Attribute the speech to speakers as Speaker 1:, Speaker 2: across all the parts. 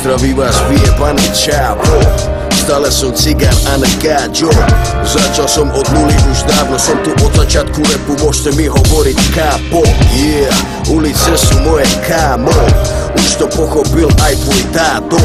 Speaker 1: Zdraví vás vyjebaný čávo. Stále som cigár a ne gáďo. Začal som od nuly už dávno, som tu od začiatku repu, môžete mi hovoriť kápo. Yeah, ulice sú moje kámo, už to pochopil aj tvoj táto.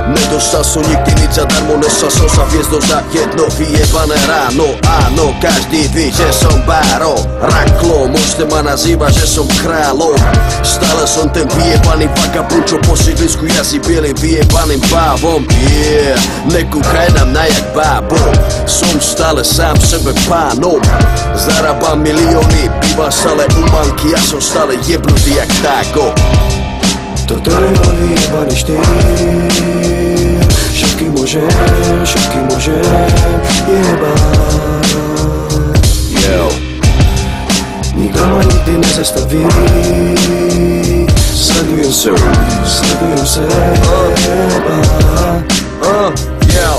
Speaker 1: Nedostal som nikdy nič zadarmo, nesal som sa hviezdo za jedno vyjebané ráno. Áno, každý ví, že som báro, raklo, môžete ma nazývať, že som kráľom. Stále som ten vyjebaný vagabund, čo po sídlisku jazdí bielým vyjebaným bávom. Yeah, nekúkaj na mňa jak bábo, som stále sám sebe pánom. Zarábam milióny, bývam stále u manky, ja som stále jebnutý jak táko.
Speaker 2: Toto je môj vyjebaný štýl, všetky môžem jebať.
Speaker 1: Yo.
Speaker 2: Nikto ma nikdy nezastaví, sledujem seba.
Speaker 1: Yo.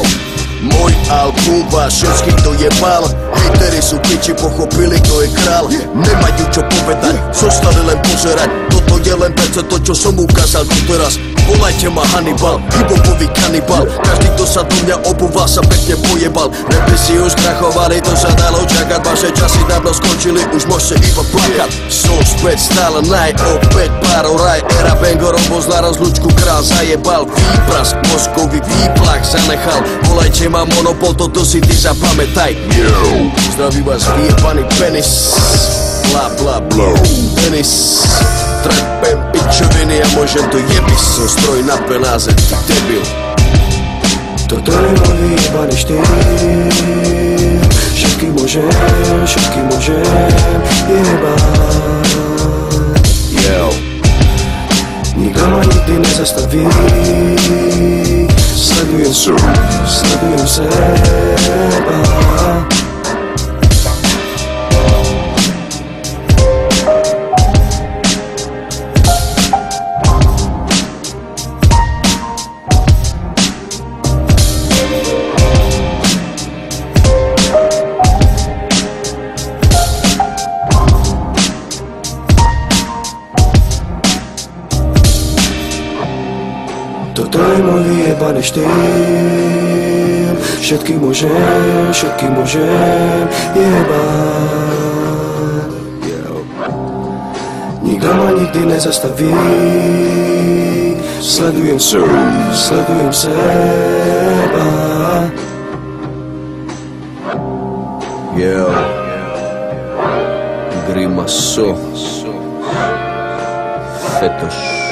Speaker 1: Môj album vás všetkých dojebal, hejteri sú piči, pochopili kto je král. Nemajú čo povedať, zostali len pozerať, toto je len to, čo som ukázal doteraz. Volajte ma Hannibal, hip-hopový kanibal, každý kto sa do mňa obúval sa pekne pojebal. Repy si už krachovali, to sa dalo čakať, vaše časy dávno skončili, už môžete iba plakať. Som späť stále opäť párov raj, era bangorov, boz na rozlučku král zajebal. Výprask, mozgový výplach zanechal, volajte ma Monopol, toto si ty zapamätaj. Yo, zdraví vás vyjebaný penis, bla bla bla, penis. Trepem pičoviny a môžem to jebiť, som stroj na penáze, ty debil.
Speaker 2: Toto je môj vyjebaný štýl, všetky môžem jebať.
Speaker 1: Yo.
Speaker 2: Nikto ma nikdy nezastaví, sledujem seba. Toto je môj vyjebaný štýl, všetky môžem jebať. Nikto ma nikdy nezastaví, sledujem seba.
Speaker 1: Yo. Grimaso. Fetoš.